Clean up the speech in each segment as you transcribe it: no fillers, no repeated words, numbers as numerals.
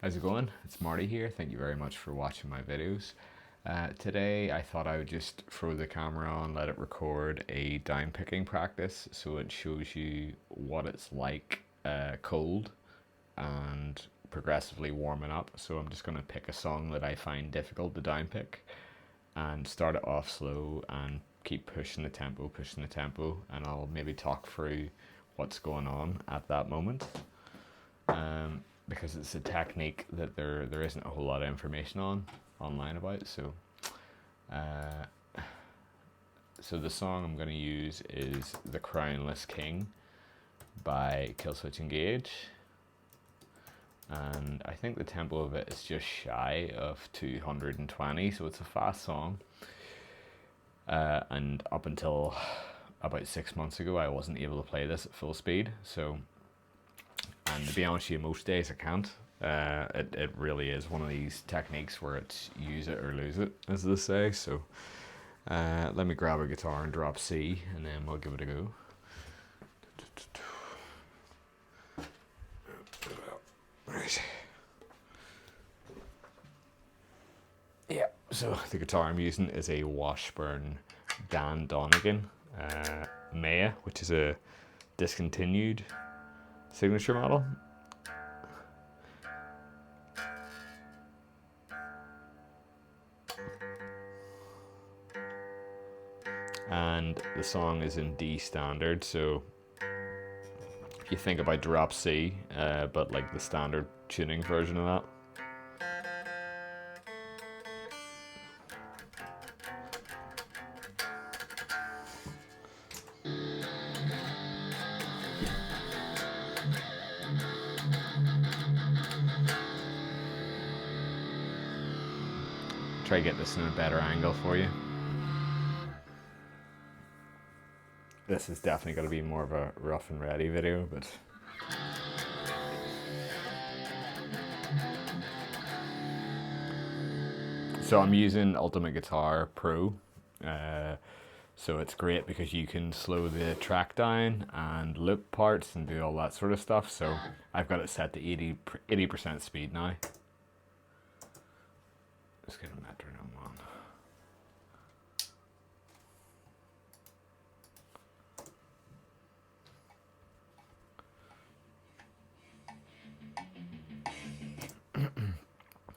How's it going? It's Marty here. Thank you very much for watching my videos. Today I thought I would just throw the camera on, let it record a down picking practice so it shows you what it's like cold and progressively warming up. So I'm just going to pick a song that I find difficult to down pick and start it off slow and keep pushing the tempo, and I'll maybe talk through what's going on at that moment. Because it's a technique that there isn't a whole lot of information online about. So the song I'm going to use is "The Crownless King" by Killswitch Engage, and I think the tempo of it is just shy of 220, so it's a fast song. And up until about 6 months ago, I wasn't able to play this at full speed. And to be honest with you, most days I can't. It really is one of these techniques where it's use it or lose it, as they say. So let me grab a guitar and drop C, and then we'll give it a go. Right. Yeah, so the guitar I'm using is a Washburn Dan Donegan Maya, which is a discontinued signature model. And the song is in D standard, so if you think about drop C, but like the standard tuning version of that. Try to get this in a better angle for you. This is definitely going to be more of a rough and ready video, but so I'm using Ultimate Guitar Pro. So it's great because you can slow the track down and loop parts and do all that sort of stuff. So I've got it set to 80% speed now. Let's get a metronome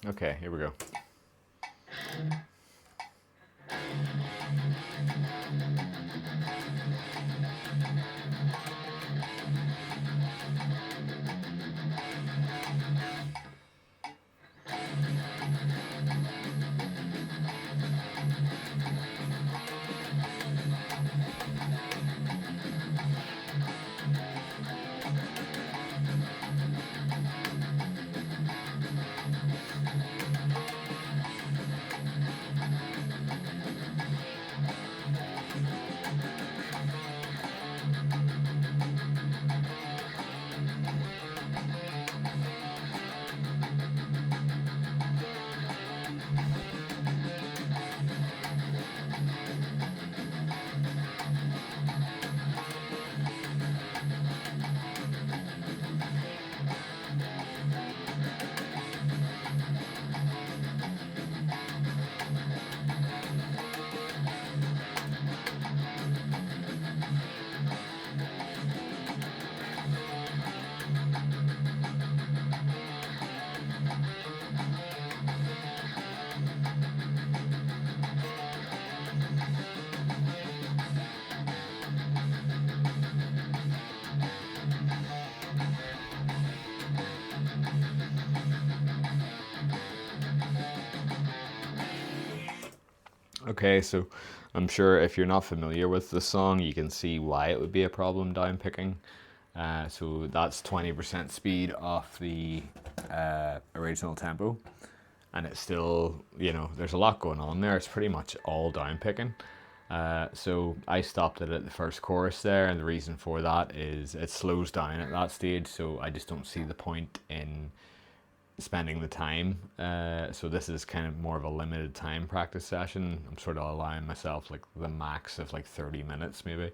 on. Okay, here we go. Okay, so I'm sure if you're not familiar with the song, you can see why it would be a problem down picking. So that's 20% speed off the original tempo, and it's still, there's a lot going on there. It's pretty much all down picking. So I stopped it at the first chorus there, and the reason for that is it slows down at that stage, so I just don't see the point in spending the time. So this is kind of more of a limited time practice session. I'm sort of allowing myself like the max of like 30 minutes maybe.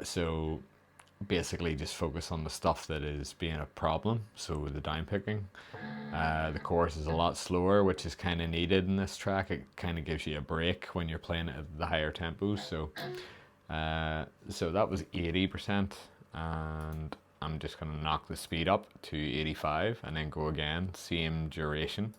So basically just focus on the stuff that is being a problem, so the down picking, The chorus is a lot slower, which is kind of needed in this track. It kind of gives you a break when you're playing it at the higher tempos. So that was 80%, and I'm just going to knock the speed up to 85 and then go again, same duration.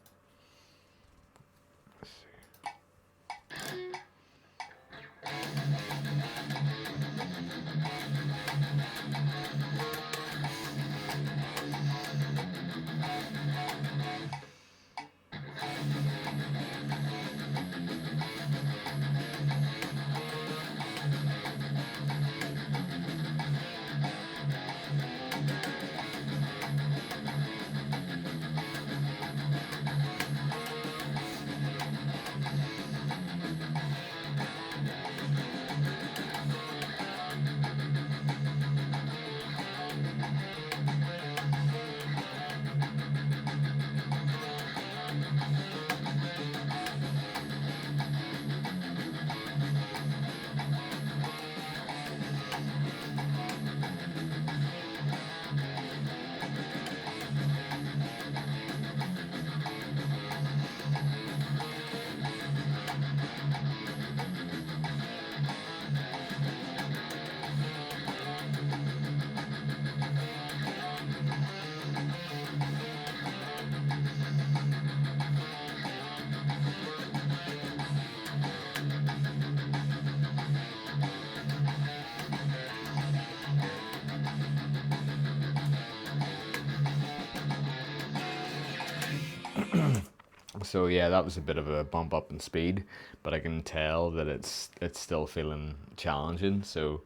So yeah, that was a bit of a bump up in speed, but I can tell that it's still feeling challenging. So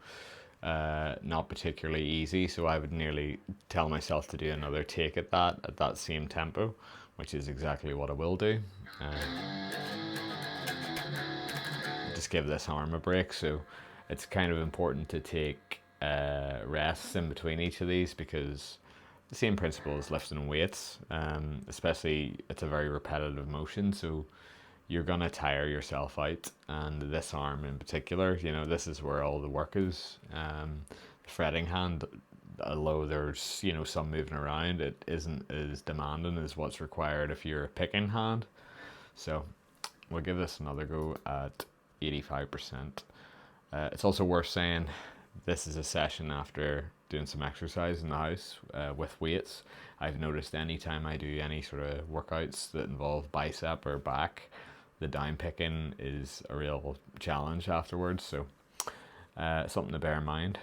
not particularly easy. So I would nearly tell myself to do another take at that same tempo, which is exactly what I will do. Just give this arm a break. So it's kind of important to take rests in between each of these, because the same principle as lifting weights, especially it's a very repetitive motion, so you're gonna tire yourself out. And this arm in particular, this is where all the work is. The fretting hand, although there's some moving around, it isn't as demanding as what's required if you're a picking hand. So we'll give this another go at 85%. It's also worth saying this is a session after doing some exercise in the house with weights. I've noticed anytime I do any sort of workouts that involve bicep or back, the down picking is a real challenge afterwards. So something to bear in mind.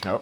Oh.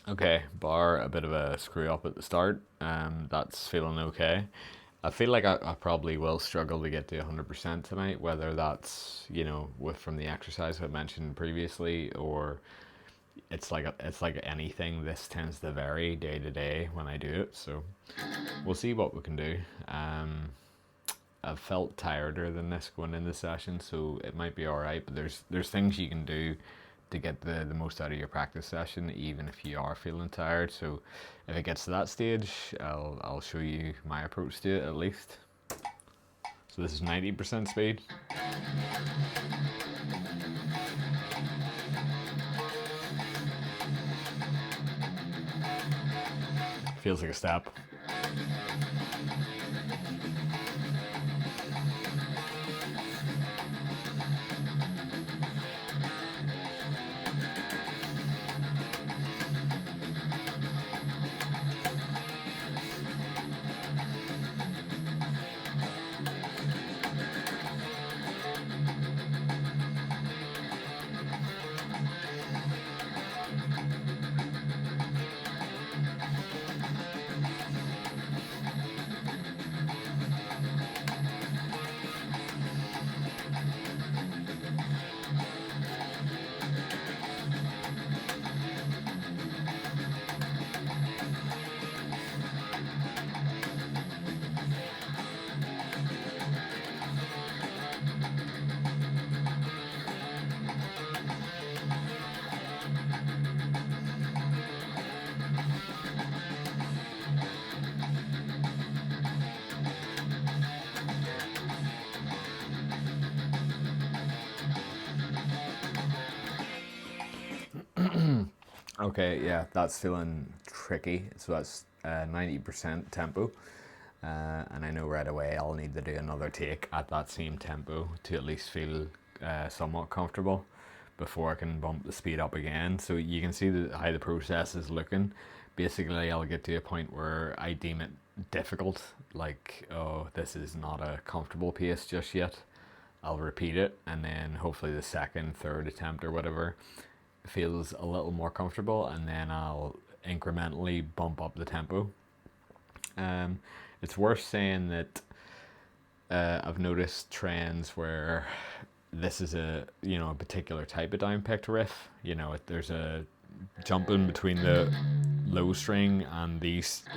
Okay, bar a bit of a screw up at the start. That's feeling okay. I feel like I probably will struggle to get to 100% tonight, whether that's, from the exercise I mentioned previously, or it's like anything. This tends to vary day to day when I do it, so we'll see what we can do. I've felt tireder than this going in the session, so it might be all right. But there's things you can do to get the most out of your practice session, even if you are feeling tired. So if it gets to that stage, I'll show you my approach to it at least. So So this is 90% speed. Feels like a step. Okay, yeah, that's feeling tricky. So that's 90% tempo. And I know right away I'll need to do another take at that same tempo to at least feel somewhat comfortable before I can bump the speed up again. So you can see how the process is looking. Basically, I'll get to a point where I deem it difficult, like, oh, this is not a comfortable pace just yet. I'll repeat it, and then hopefully the second, third attempt or whatever feels a little more comfortable, and then I'll incrementally bump up the tempo. It's worth saying that I've noticed trends where this is a particular type of down-picked riff. There's a jumping between the low string and the second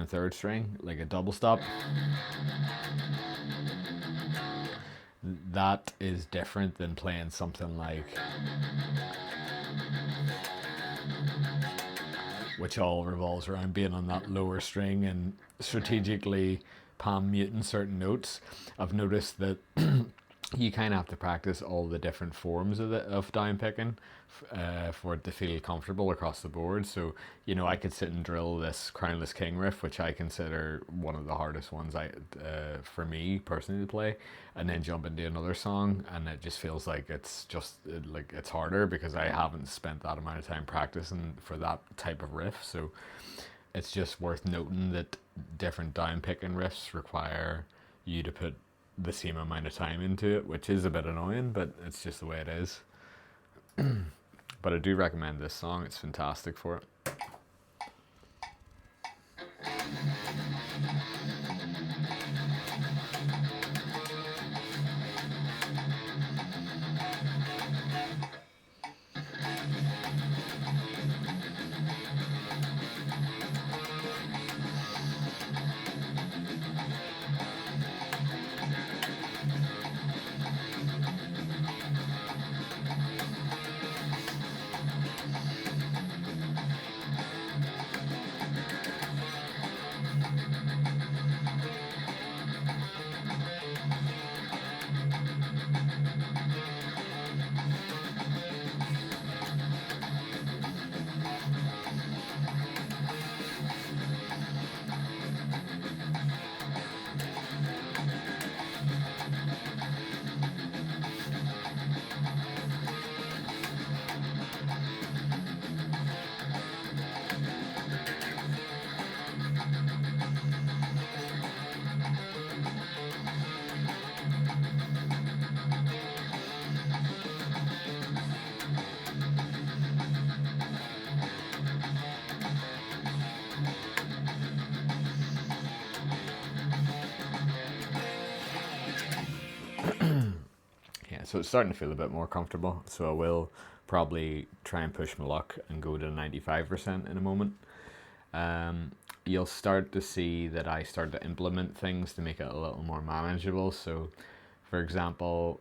and third string, like a double stop. That is different than playing something like, which all revolves around being on that lower string and strategically palm muting certain notes. I've noticed that you kind of have to practice all the different forms of down picking for it to feel comfortable across the board. So, I could sit and drill this Crownless King riff, which I consider one of the hardest ones for me personally to play, and then jump into another song, and it just feels like it's harder because I haven't spent that amount of time practicing for that type of riff. So it's just worth noting that different down picking riffs require you to put the same amount of time into it, which is a bit annoying, but it's just the way it is. But I do recommend this song. It's fantastic for it. So it's starting to feel a bit more comfortable. So I will probably try and push my luck and go to 95% in a moment. You'll start to see that I start to implement things to make it a little more manageable. So, for example,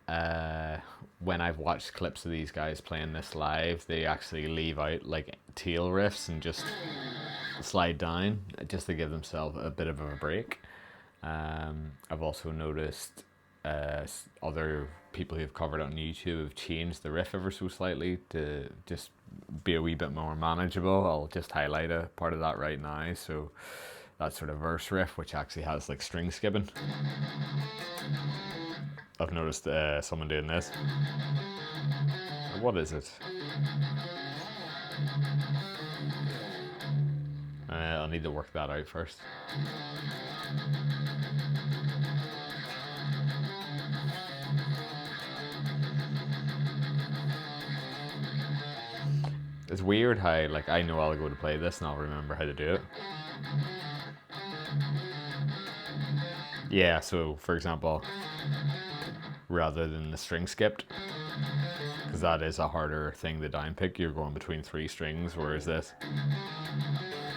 when I've watched clips of these guys playing this live, they actually leave out like tail riffs and just slide down just to give themselves a bit of a break. I've also noticed other people who've covered it on YouTube have changed the riff ever so slightly to just be a wee bit more manageable. I'll just highlight a part of that right now. So that sort of verse riff, which actually has like string skipping. I've noticed someone doing this. What is it? I'll need to work that out first. It's weird how, like, I know I'll go to play this and I'll remember how to do it. Yeah, so for example, rather than the string skipped, because that is a harder thing to downpick, you're going between 3 strings, whereas this,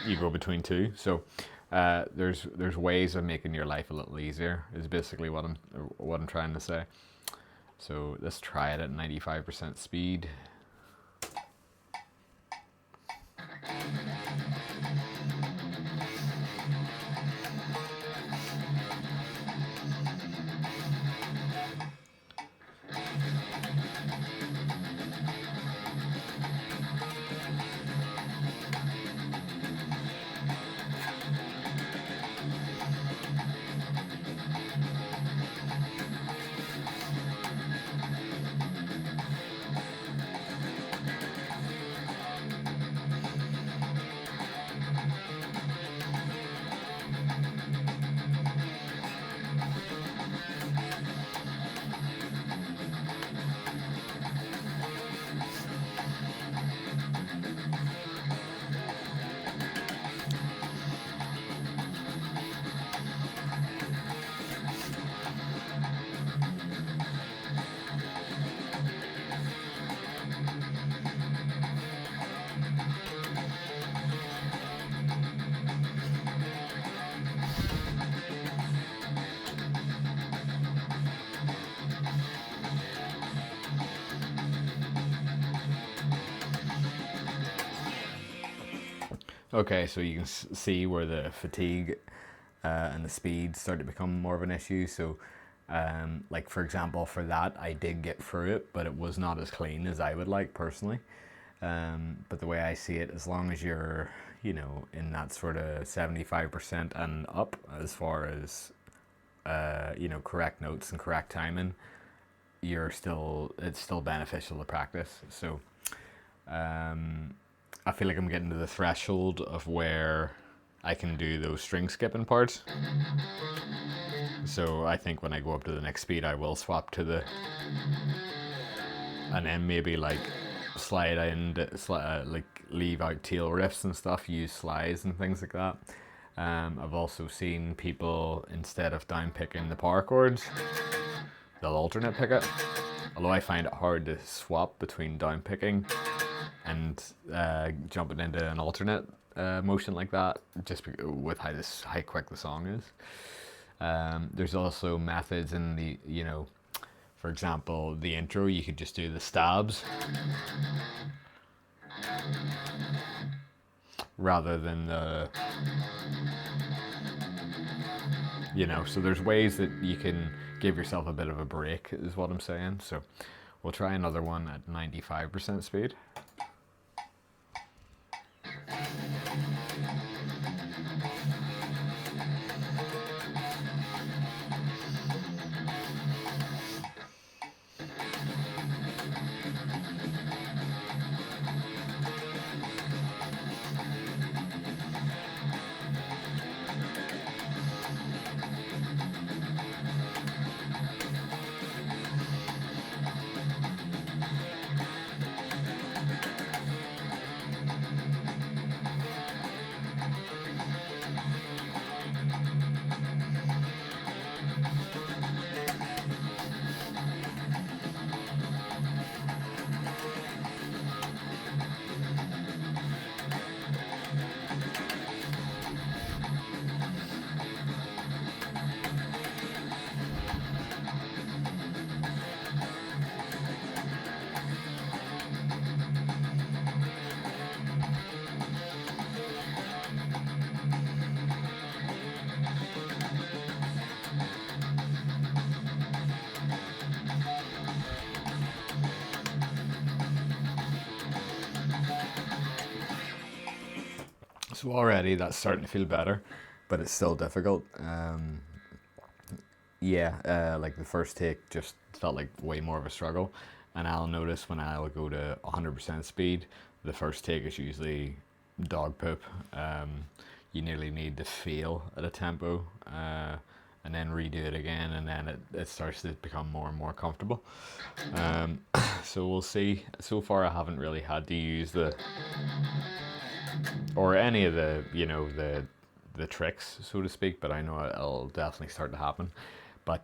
you go between 2. So there's ways of making your life a little easier, is basically what I'm trying to say. So let's try it at 95% speed. Okay, so you can see where the fatigue and the speed start to become more of an issue. So, like for example, for that, I did get through it, but it was not as clean as I would like personally. But the way I see it, as long as you're, in that sort of 75% and up as far as, correct notes and correct timing, it's still beneficial to practice. So, I feel like I'm getting to the threshold of where I can do those string skipping parts. So I think when I go up to the next speed, I will swap to the, and then maybe like slide in, like leave out tail riffs and stuff, use slides and things like that. I've also seen people, instead of downpicking the power chords, they'll alternate pick it. Although I find it hard to swap between downpicking and jumping into an alternate motion like that, just with how quick the song is. There's also methods in the, for example, the intro, you could just do the stabs rather than the, so there's ways that you can give yourself a bit of a break, is what I'm saying. So we'll try another one at 95% speed. So already that's starting to feel better, but it's still difficult. Yeah, like the first take just felt like way more of a struggle, and I'll notice when I'll go to 100% speed, the first take is usually dog poop. Um, you nearly need to fail at a tempo, and then redo it again, and then it starts to become more and more comfortable. Um, so we'll see. So far, I haven't really had to use the or any of the the tricks, so to speak. But I know it'll definitely start to happen. But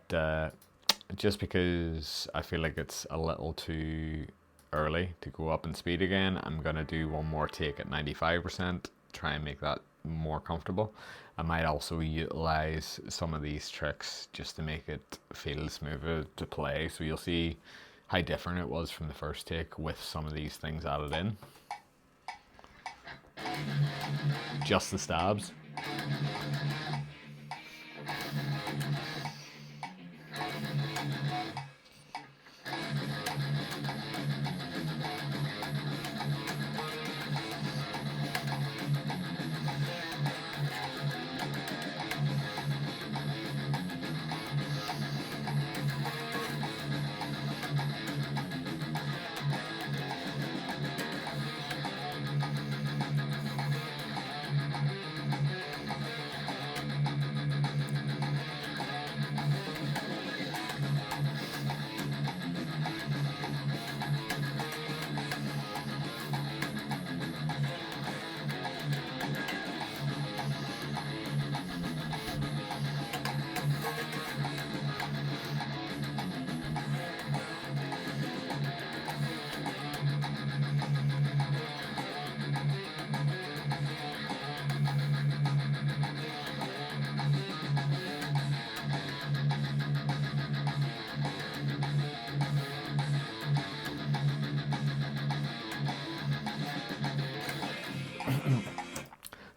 just because I feel like it's a little too early to go up in speed again, I'm gonna do one more take at 95%. Try and make that more comfortable. I might also utilize some of these tricks just to make it feel smoother to play. So you'll see how different it was from the first take with some of these things added in. Just the stabs.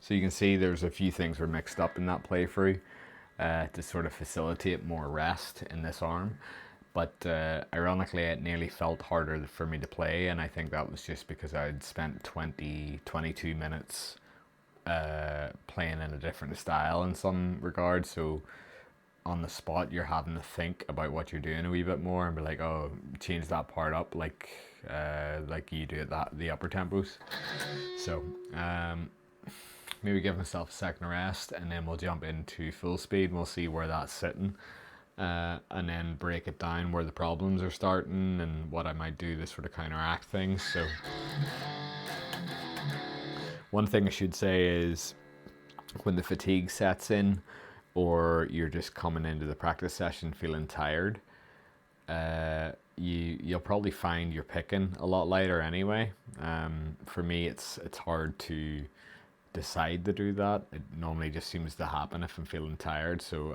So you can see there's a few things were mixed up in that playthrough to sort of facilitate more rest in this arm. But ironically, it nearly felt harder for me to play, and I think that was just because I'd spent 22 minutes playing in a different style in some regards. So on the spot, you're having to think about what you're doing a wee bit more and be like, oh, change that part up like you do at the upper tempos. So maybe give myself a second rest, and then we'll jump into full speed and we'll see where that's sitting, and then break it down where the problems are starting and what I might do to sort of counteract things. So one thing I should say is when the fatigue sets in, or you're just coming into the practice session feeling tired, you'll probably find you're picking a lot lighter anyway. For me, it's hard to decide to do that. It normally just seems to happen if I'm feeling tired, so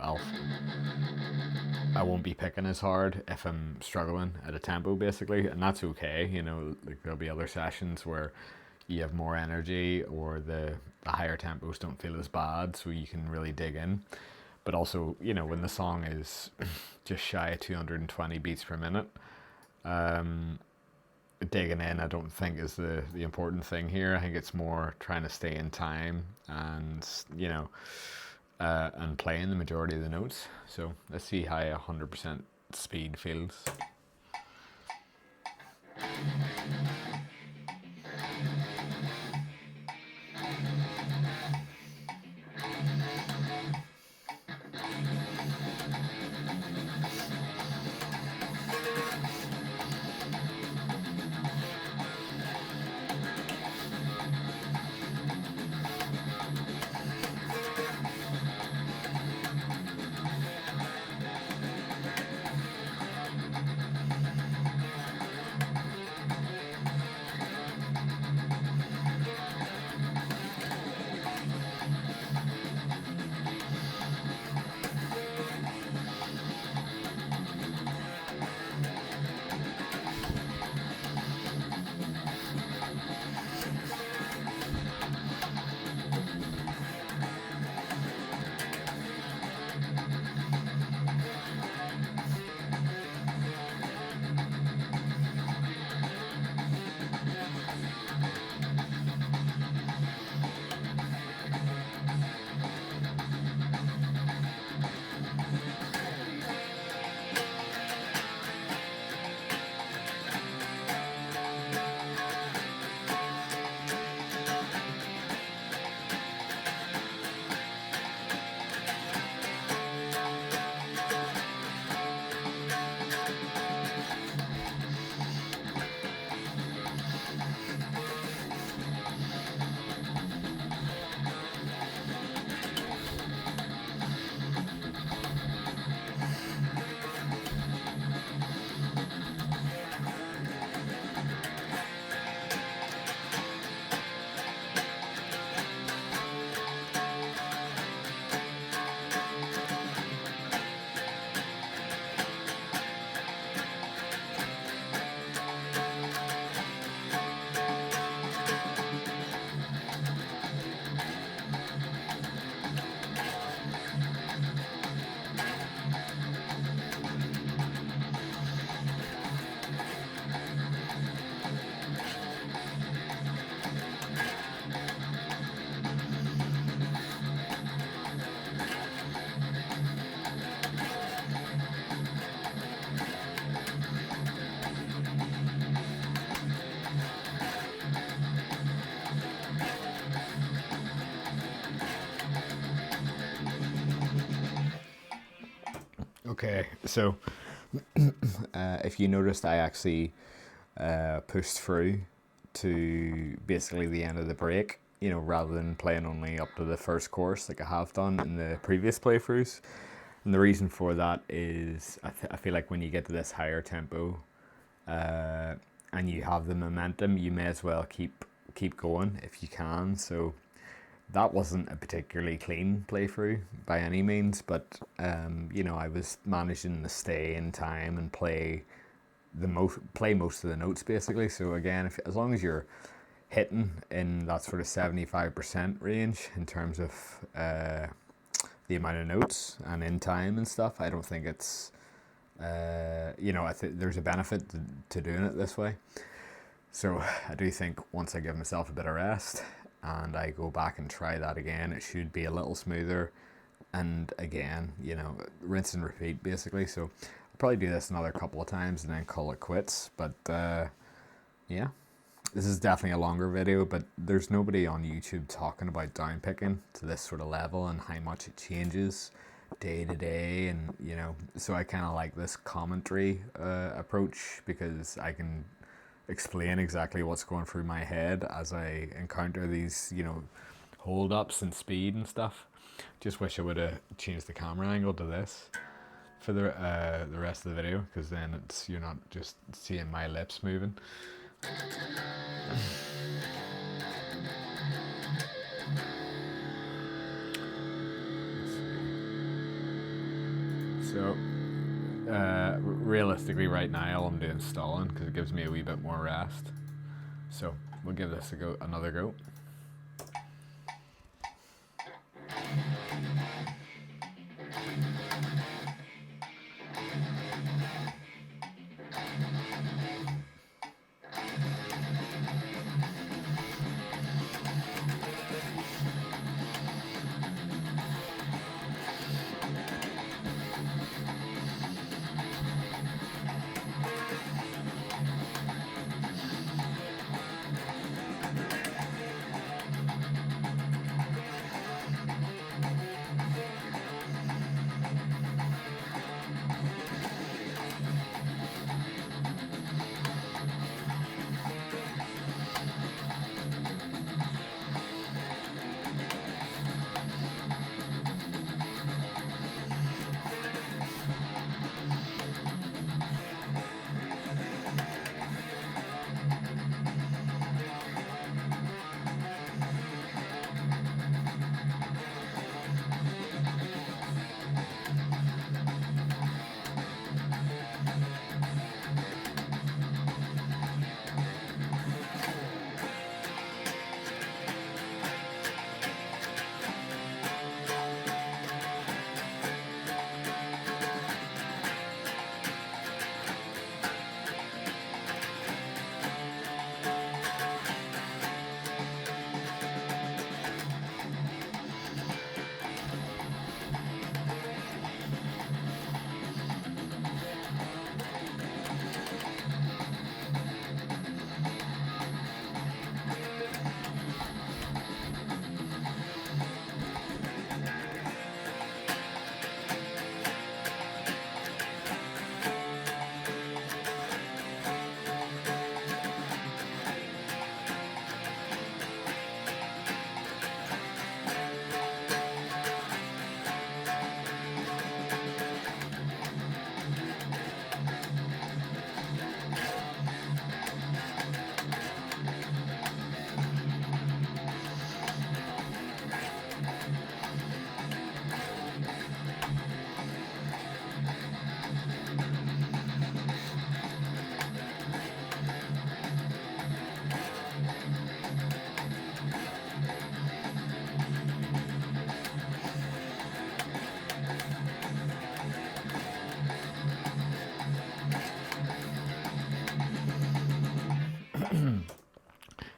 I won't be picking as hard if I'm struggling at a tempo, basically, and that's okay. You know, like there'll be other sessions where you have more energy or the higher tempos don't feel as bad, so you can really dig in. But also, you know, when the song is just shy of 220 beats per minute, digging in I don't think is the important thing here. I think it's more trying to stay in time and, you know, and playing the majority of the notes. So let's see how 100% speed feels. Okay, so if you noticed, I actually pushed through to basically the end of the break, rather than playing only up to the first course like I have done in the previous playthroughs. And the reason for that is I feel like when you get to this higher tempo uh, and you have the momentum, you may as well keep going if you can. So that wasn't a particularly clean playthrough by any means, but I was managing to stay in time and play most of the notes basically. So again, as long as you're hitting in that sort of 75% range in terms of the amount of notes and in time and stuff, I don't think it's I think there's a benefit to doing it this way. So I do think once I give myself a bit of rest and I go back and try that again, it should be a little smoother. And again, rinse and repeat basically. So I'll probably do this another couple of times and then call it quits. But yeah, this is definitely a longer video, but there's nobody on YouTube talking about downpicking to this sort of level and how much it changes day to day. And so I kind of like this commentary approach because I can explain exactly what's going through my head as I encounter these hold ups and speed and stuff. Just wish I would have changed the camera angle to this for the rest of the video, because then you're not just seeing my lips moving. So realistically right now all I'm doing is stalling because it gives me a wee bit more rest. So we'll give this another go.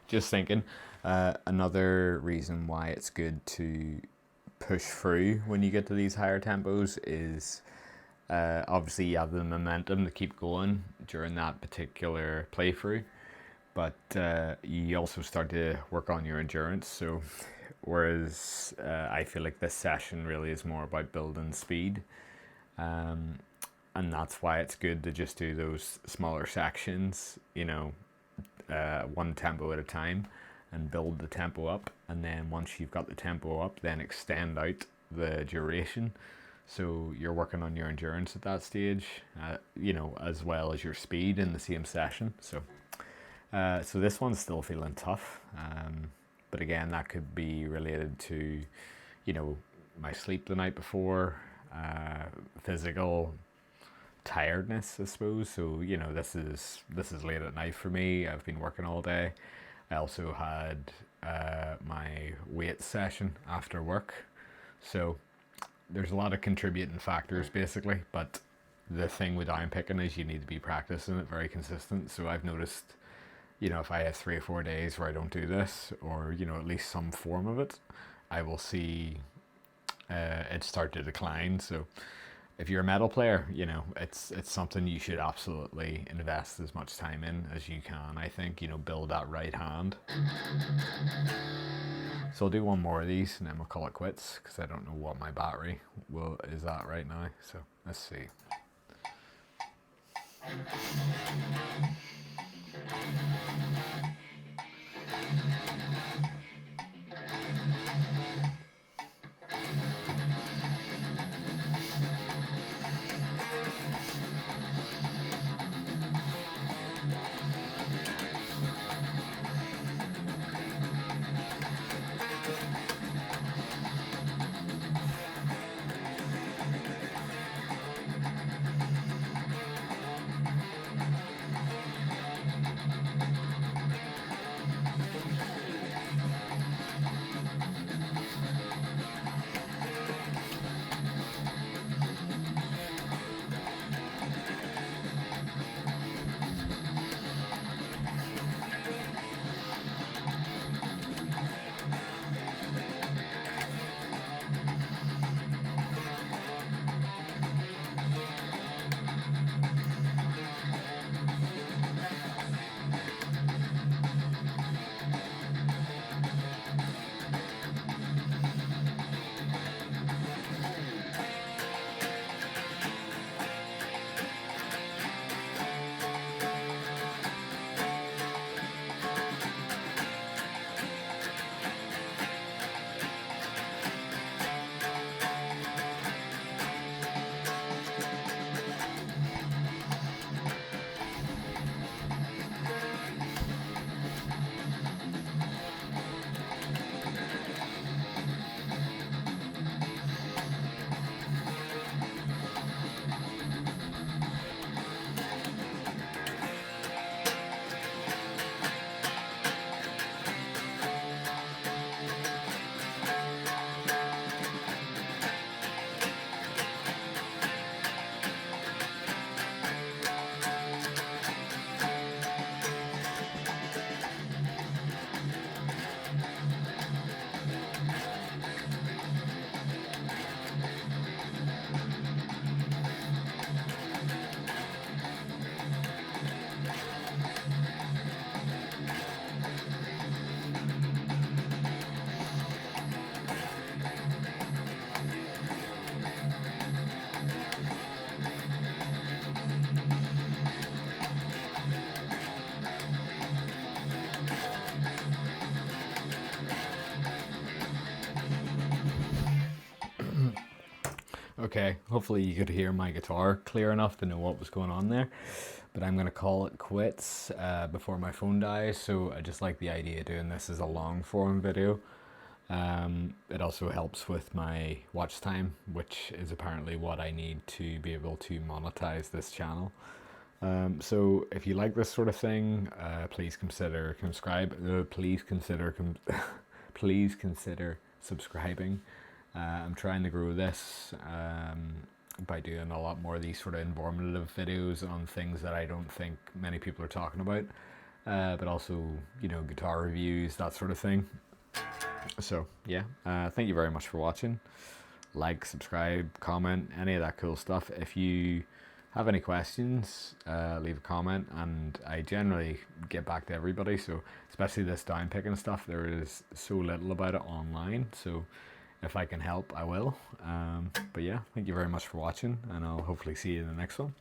Just thinking, another reason why it's good to push through when you get to these higher tempos is obviously you have the momentum to keep going during that particular playthrough, but you also start to work on your endurance. So whereas I feel like this session really is more about building speed, And that's why it's good to just do those smaller sections, one tempo at a time, and build the tempo up. And then once you've got the tempo up, then extend out the duration. So you're working on your endurance at that stage, as well as your speed in the same session. So this one's still feeling tough. But again, that could be related to, my sleep the night before, physical tiredness, I suppose. So this is late at night for me. I've been working all day. I also had my weight session after work, so there's a lot of contributing factors basically. But the thing with downpicking is you need to be practicing it very consistent. So I've noticed, if I have 3 or 4 days where I don't do this, or at least some form of it, I will see it start to decline. So if you're a metal player, it's something you should absolutely invest as much time in as you can. I think, build that right hand. So I'll do one more of these and then we'll call it quits, because I don't know what my battery is at right now. So let's see. Okay, hopefully you could hear my guitar clear enough to know what was going on there. But I'm going to call it quits before my phone dies. So I just like the idea of doing this as a long form video. It also helps with my watch time, which is apparently what I need to be able to monetize this channel. So if you like this sort of thing, please consider please consider subscribing. I'm trying to grow this by doing a lot more of these sort of informative videos on things that I don't think many people are talking about, but also, guitar reviews, that sort of thing. So yeah, thank you very much for watching. Like, subscribe, comment, any of that cool stuff. If you have any questions, leave a comment, and I generally get back to everybody. So especially this downpicking stuff, there is so little about it online, so if I can help, I will. But yeah, thank you very much for watching, and I'll hopefully see you in the next one.